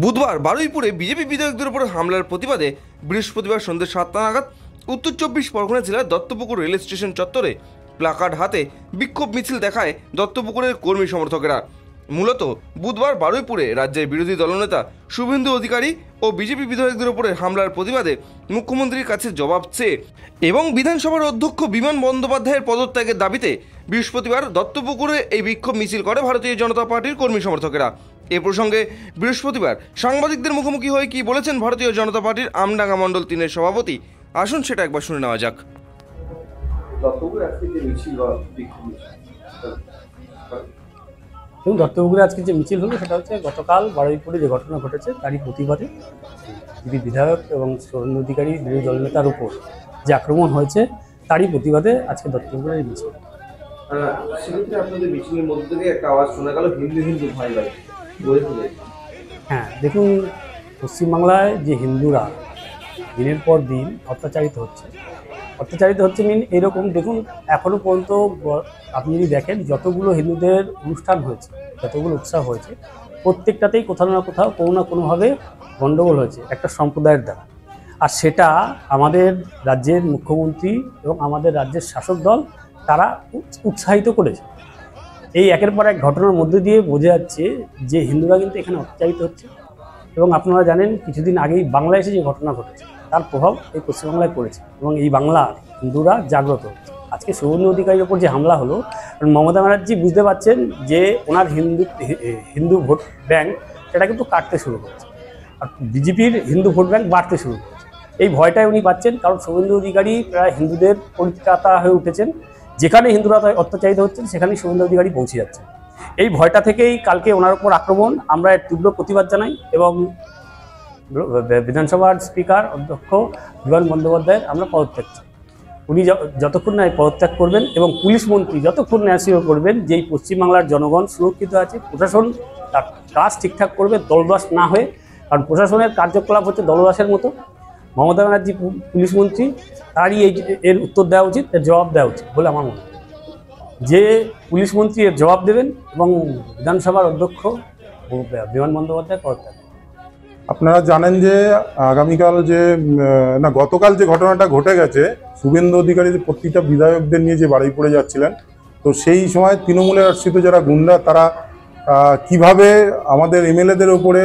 বুধবার বারুইপুরে বিজেপি বিধায়কদের উপর হামলার প্রতিবাদে বৃহস্পতিবার সন্ধ্যে 7টা নাগাদ উত্তর 24 পরগনা জেলার দত্তপুকুর রেল স্টেশন চত্বরে প্লাকার্ড হাতে বিক্ষোভ মিছিল দেখায় দত্তপুকুরের কর্মী সমর্থকেরা। মূলত বুধবার বারুইপুরে রাজ্যের বিরোধী দলনেতা শুভেন্দু অধিকারী ও বিজেপি বিধায়কদের উপরে হামলার প্রতিবাদে মুখ্যমন্ত্রীর কাছে জবাব চেয়ে এবং বিধানসভার অধ্যক্ষ বিমান বন্দ্যোপাধ্যায়ের পদত্যাগের দাবিতে বৃহস্পতিবার দত্তপুকুরে এই বিক্ষোভ মিছিল করে ভারতীয় জনতা পার্টির কর্মী সমর্থকেরা। এ প্রসঙ্গে বৃহস্পতিবার সাংবাদিকদের মুখোমুখি হয়ে কি বলেছেন ভারতীয় জনতা পার্টির আমডাঙ্গা মণ্ডল 3-এর সভাপতি, আসুন সেটা একবার শুনে নেওয়া যাক। দত্তপুকুরে আজকে যে মিছিল হলো সেটা হচ্ছে গতকাল বারুইপুরে যে ঘটনা ঘটেছে তারই প্রতিবাদে বিজেপি বিধায়ক এবং শুভেন্দু অধিকারী বিরোধী দলনেতার উপর যে আক্রমণ হয়েছে তারই প্রতিবাদে আজকে দত্তপুকুরের এই মিছিল। আপনাদের মিছিলের মধ্যে থেকে একটা আওয়াজ শোনা গেল হিন্দু হিন্দু ভাই ভাই। হ্যাঁ, দেখুন, পশ্চিমবাংলায় যে হিন্দুরা দিনের পর দিন অত্যাচারিত হচ্ছে মিন এরকম। দেখুন, এখনও পর্যন্ত আপনি যদি দেখেন যতগুলো হিন্দুদের অনুষ্ঠান হয়েছে, যতগুলো উৎসব হয়েছে, প্রত্যেকটাতেই কোথাও না কোথাও কোনো না কোনোভাবে গণ্ডগোল হয়েছে একটা সম্প্রদায়ের দ্বারা। আর সেটা আমাদের রাজ্যের মুখ্যমন্ত্রী এবং আমাদের রাজ্যের শাসক দল তারা উৎসাহিত করেছে। এই একের পর এক ঘটনার মধ্যে দিয়ে বোঝা যাচ্ছে যে হিন্দুরা কিন্তু এখানে অত্যাচারিত হচ্ছে। এবং আপনারা জানেন কিছুদিন আগেই বাংলাদেশে যে ঘটনা ঘটেছে তার প্রভাব এই পশ্চিমবাংলায় পড়েছে এবং এই বাংলার হিন্দুরা জাগ্রত হচ্ছে। আজকে শুভেন্দু অধিকারীর ওপর যে হামলা হলো, মমতা ব্যানার্জি বুঝতে পারছেন যে ওনার হিন্দু ভোট ব্যাংক সেটা কিন্তু কাটতে শুরু করেছে, আর বিজেপির হিন্দু ভোট ব্যাংক বাড়তে শুরু করেছে। এই ভয়টাই উনি পাচ্ছেন, কারণ শুভেন্দু অধিকারী প্রায় হিন্দুদের পরিত্রাতা হয়ে উঠেছেন। যেখানে হিন্দুরা অত্যাচারিত হচ্ছেন সেখানেই শুভেন্দু অধিকারী পৌঁছে যাচ্ছেন। এই ভয়টা থেকেই কালকে ওনার উপর আক্রমণ। আমরা এর তীব্র প্রতিবাদ জানাই এবং বিধানসভার স্পিকার অধ্যক্ষ বিমান বন্দ্যোপাধ্যায়ের আমরা পদত্যাগ চাই। উনি যতক্ষণ না পদত্যাগ করবেন এবং পুলিশ মন্ত্রী যতক্ষণ না অ্যাসিওর করবেন যে এই পশ্চিমবাংলার জনগণ সুরক্ষিত আছে, প্রশাসন তার কাজ ঠিকঠাক করবে দলদাস না হয়ে, কারণ প্রশাসনের কার্যকলাপ হচ্ছে দলদাসের মতো। মমতা ব্যানার্জি পুলিশ মন্ত্রী, তারই এর উত্তর দেওয়া উচিত, এর জবাব দেওয়া উচিত বলে আমার মনে হয়। যে পুলিশ মন্ত্রী এর জবাব দেবেন এবং বিধানসভার অধ্যক্ষ বিমান বন্দ্যোপাধ্যায় পদত্যাগ। আপনারা জানেন যে আগামীকাল গতকাল যে ঘটনাটা ঘটে গেছে, শুভেন্দু অধিকারী প্রতিটা বিধায়কদের নিয়ে যে বারুইপুরে যাচ্ছিলেন, তো সেই সময় তৃণমূলের আশ্রিত যারা গুন্ডা তারা কিভাবে আমাদের এমএলএদের উপরে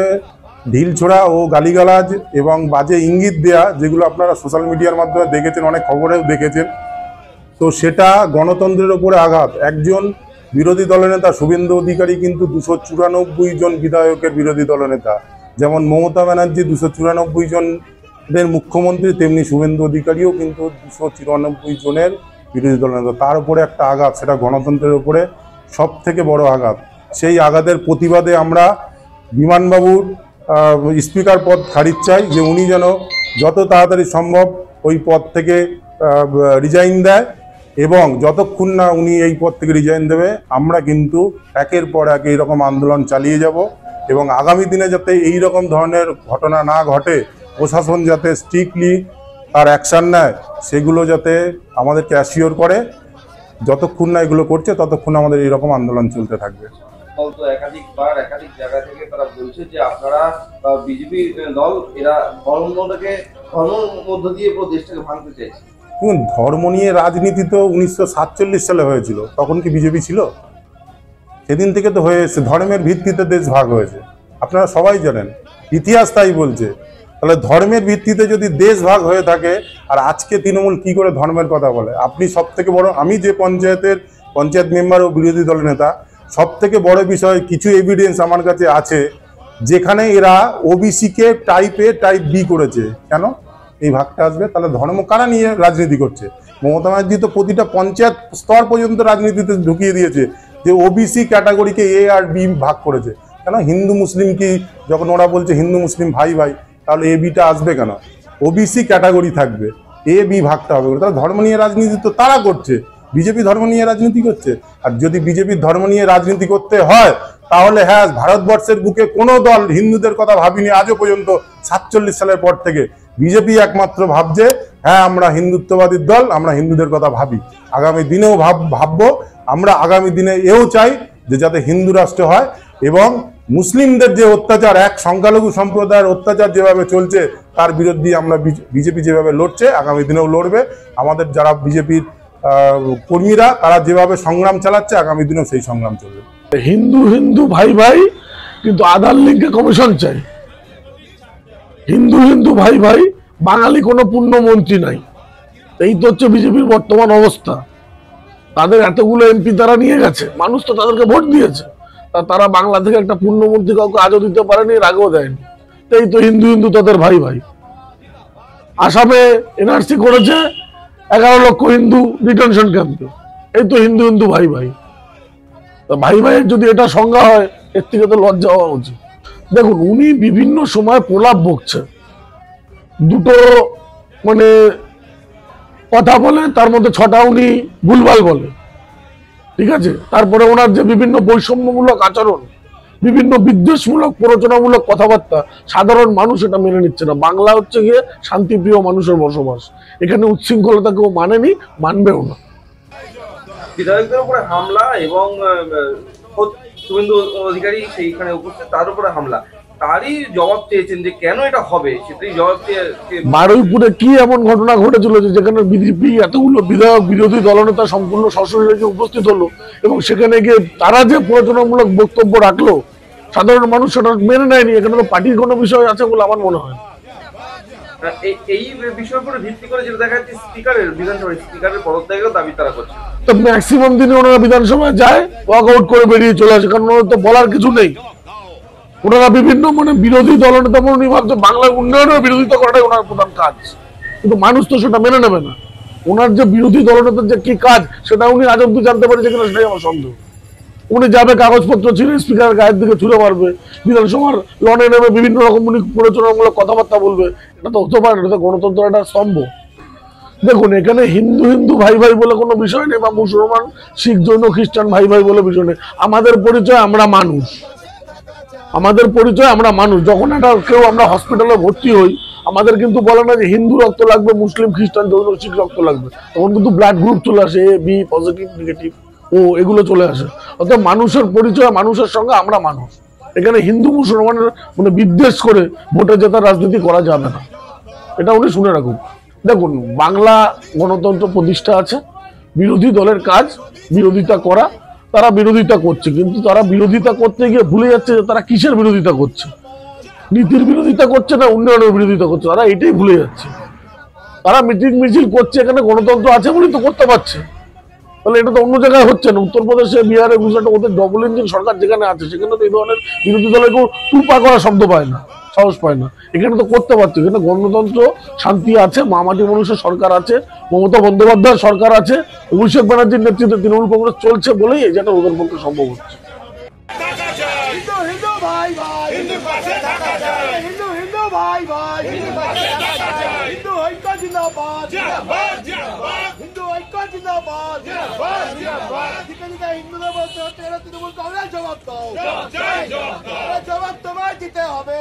ঢিল ছোড়া ও গালিগালাজ এবং বাজে ইঙ্গিত দেয়া, যেগুলো আপনারা সোশ্যাল মিডিয়ার মাধ্যমে দেখেছেন, অনেক খবরেও দেখেছেন, তো সেটা গণতন্ত্রের উপরে আঘাত। একজন বিরোধী দলনেতা শুভেন্দু অধিকারী কিন্তু 294 জন বিধায়কের বিরোধী দলনেতা। যেমন মমতা ব্যানার্জি 294 জনের মুখ্যমন্ত্রী, তেমনি শুভেন্দু অধিকারীও কিন্তু 294 জনের বিরোধী দলনেতা। তার উপরে একটা আঘাত, সেটা গণতন্ত্রের উপরে সব থেকে বড় আঘাত। সেই আঘাতের প্রতিবাদে আমরা বিমানবাবুর স্পিকার পদ খারিজ চাই, যে উনি যেন যত তাড়াতাড়ি সম্ভব ওই পদ থেকে রিজাইন দেয়, এবং যতক্ষণ না উনি এই পদ থেকে রিজাইন দেবে আমরা কিন্তু একের পর এক এইরকম আন্দোলন চালিয়ে যাব। এবং আগামী দিনে যাতে এই রকম ধরনের ঘটনা না ঘটে, প্রশাসন যাতে স্ট্রিক্টলি তার অ্যাকশান নেয়, সেগুলো যাতে আমাদেরকে অ্যাসিওর করে। যতক্ষণ না এগুলো করছে ততক্ষণ আমাদের এইরকম আন্দোলন চলতে থাকবে। একাধিক জায়গা থেকে তারা বলছে যে আপনারা বিজেপি দল এরা ধর্মের মধ্য দিয়ে পুরো দেশটাকে ভাঙতে চাইছে। দেখুন, ধর্ম নিয়ে রাজনীতি তো 1947 সালে হয়েছিল, তখন কি বিজেপি ছিল? সেদিন থেকে তো হয়ে এসেছে, ধর্মের ভিত্তিতে দেশ ভাগ হয়েছে, আপনারা সবাই জানেন, ইতিহাস তাই বলছে। তাহলে ধর্মের ভিত্তিতে যদি দেশ ভাগ হয়ে থাকে, আর আজকে তৃণমূল কি করে ধর্মের কথা বলে? আপনি সব থেকে বড়, আমি যে পঞ্চায়েত মেম্বার ও বিরোধী দলনেতা, সব থেকে বড় বিষয় কিছু এভিডেন্স আমার কাছে আছে যেখানে এরা ওবিসিকে টাইপ এ টাইপ বি করেছে। কেন এই ভাগটা আসবে? তাহলে ধর্ম কারা নিয়ে রাজনীতি করছে? মমতা ব্যানার্জি তো প্রতিটা পঞ্চায়েত স্তর পর্যন্ত রাজনীতিতে ঢুকিয়ে দিয়েছে যে ওবিসি ক্যাটাগরিকে এ আর বি ভাগ করেছে। কেন হিন্দু মুসলিম কি, যখন ওরা বলছে হিন্দু মুসলিম ভাই ভাই, তাহলে এ বিটা আসবে কেন? ওবিসি ক্যাটাগরি থাকবে, এ বি ভাগটা হবে। তাহলে ধর্ম নিয়ে রাজনীতি তো তারা করছে, বিজেপি ধর্ম নিয়ে রাজনীতি করছে। আর যদি বিজেপির ধর্ম নিয়ে রাজনীতি করতে হয়, তাহলে হ্যাঁ, ভারতবর্ষের বুকে কোনো দল হিন্দুদের কথা ভাবিনি আজও পর্যন্ত। 47 সালের পর থেকে বিজেপি একমাত্র ভাবছে হ্যাঁ আমরা হিন্দুত্ববাদীর দল, আমরা হিন্দুদের কথা ভাবি, আগামী দিনেও ভাববো। আমরা আগামী দিনে এও চাই যে যাতে হিন্দু রাষ্ট্র হয় এবং মুসলিমদের যে অত্যাচার, এক সংখ্যালঘু সম্প্রদায়ের অত্যাচার যেভাবে চলছে তার বিরুদ্ধে আমরা বিজেপি যেভাবে লড়ছে আগামী দিনেও লড়বে। আমাদের যারা বিজেপির কর্মীরা তারা যেভাবে সংগ্রাম চালাচ্ছে আগামী দিনেও সেই সংগ্রাম চলবে। হিন্দু হিন্দু ভাই ভাই, কিন্তু আধার লিঙ্কে কমিশন চাই। হিন্দু হিন্দু ভাই ভাই, বাঙালি কোনো পূর্ণমন্ত্রী নাই। এই তো হচ্ছে বিজেপির বর্তমান অবস্থা। তাদের এতগুলো এমপি তারা নিয়ে গেছে, মানুষ তো তাদেরকে ভোট দিয়েছে, তারা বাংলা থেকে একটা পূর্ণমন্ত্রী কাউকে আজও দিতে পারেনি, এর আগেও দেয়নি। এই তো হিন্দু হিন্দু তাদের ভাই ভাই। আসামে এনআরসি করেছে 11 লক্ষ হিন্দু ডিটেনশন ক্যাম্পে, এই তো হিন্দু হিন্দু ভাই ভাই। ভাই ভাইয়ের যদি এটা সংজ্ঞা হয়, এর থেকে তো লজ্জা হওয়া উচিত। দেখুন, উনি বিভিন্ন সময় প্রলাপ বকছে, দুটো মানে কথা বলে, তার মধ্যে 6টা উনি ভুলভাল বলে, ঠিক আছে। তারপরে ওনার যে বিভিন্ন বৈষম্যমূলক আচরণ, বিভিন্ন বিদ্বেষমূলক প্ররোচনামূলক কথাবার্তা, সাধারণ মানুষ এটা মেনে নিচ্ছে না। বাংলা হচ্ছে গিয়ে শান্তিপ্রিয় মানুষের বসবাস, এখানে উচ্ছৃঙ্খলতা কেউ মানেনি, মানবেও না। বিধায়কদের উপরে হামলা এবং শুভেন্দু অধিকারী সেইখানে উপস্থিত, তার উপরে হামলা, তারই জবাব চেয়েছেন যে কেন এটা হবে, সেটাই জবাব চেয়ে। বারুইপুরে কি এমন ঘটনা ঘটেছিল যে যেখানে বিজেপি এতগুলো বিধায়ক বিরোধী দলনেতা সম্পূর্ণ সশরীরে উপস্থিত হলো এবং সেখানে গিয়ে তারা যে প্ররোচনামূলক বক্তব্য রাখলো, সাধারণ মানুষ সেটা মেনে নেয়নি। এখানে তো পার্টির কোনো বিষয় আছে বলে আমার মনে হয়। এই বিষয়ের উপরে ভিত্তি করে যেটা দেখা যাচ্ছে, বিধানসভার স্পিকারের পদত্যাগের দাবি তারা করছে। তো ম্যাক্সিমাম দিনে ওনারা বিধানসভায় যায়, ওয়াক আউট করে বেরিয়ে চলে আসে, কারণ ওনারা তো বলার কিছু নেই। ওনারা বিভিন্ন মানে বিরোধী দলনেতা উনি ভাবছে বাংলার উন্নয়নের বিরোধিতা করাটাই ওনার প্রধান কাজ, কিন্তু মানুষ তো সেটা মেনে নেবে না। ওনার যে বিরোধী দলনেতার যে কি কাজ সেটা উনি আজ অব্দি জানতে পারছে কিনা সেটাই আমার সন্দেহ। উনি যাবে কাগজপত্র ছিঁড়ে স্পিকারের গায়ের দিকে ছুঁড়ে মারবে, বিধানসভার লনে নেমে বিভিন্ন রকম উনি প্ররোচনামূলক কথাবার্তা বলবে, এটা তো হতে পারে না, এটা তো গণতন্ত্র একটা স্তম্ভ। দেখুন, এখানে হিন্দু হিন্দু ভাই ভাই বলে কোনো বিষয় নেই, বা মুসলমান শিখ জৈন খ্রিস্টান ভাই ভাই বলে বিষয় নেই। আমাদের পরিচয় আমরা মানুষ, আমাদের পরিচয় আমরা মানুষ। যখন একটা কেউ আমরা হসপিটালে ভর্তি হই, আমাদের কিন্তু বলে না যে হিন্দু রক্ত লাগবে, মুসলিম খ্রিস্টান জৈন শিখ রক্ত লাগবে, তখন কিন্তু ব্লাড গ্রুপ চলে আসে, এ বি পজিটিভ নেগেটিভ ও এগুলো চলে আসে। অর্থাৎ মানুষের পরিচয়, মানুষের সঙ্গে আমরা মানুষ। এখানে হিন্দু মুসলমানের মানে বিদ্বেষ করে ভোটে জেতার রাজনীতি করা যাবে না, এটা উনি শুনে রাখুন। দেখুন, বাংলা গণতন্ত্র প্রতিষ্ঠা আছে, বিরোধী দলের কাজ বিরোধিতা করা, তারা বিরোধিতা করছে, কিন্তু তারা বিরোধিতা করতে গিয়ে ভুলে যাচ্ছে যে তারা কিসের বিরোধিতা করছে। নীতির বিরোধিতা করছে না উন্নয়নের বিরোধিতা করছে, তারা এটাই ভুলে যাচ্ছে। তারা মিটিং মিছিল করছে, এখানে গণতন্ত্র আছে বলেই তো করতে পারছে, তাহলে এটা তো অন্য জায়গায় হচ্ছে না। উত্তরপ্রদেশে, বিহারে, গুজরাটে ওদের ডবল ইঞ্জিন সরকার যেখানে আছে, সেখানে তো এই ধরনের বিরোধী দলের কেউ টুপা করা শব্দ পায় না, সাহস পায় না। এখানে তো করতে পারছে, এখানে গণতন্ত্র শান্তি আছে, মামাটি মানুষের সরকার আছে, মমতা বন্দ্যোপাধ্যায়ের সরকার আছে, অভিষেক ব্যানার্জির নেতৃত্বে তৃণমূল কংগ্রেস চলছে বলেই যেটা ওদের পক্ষে সম্ভব হচ্ছে। জবাব তোমায় দিতে হবে।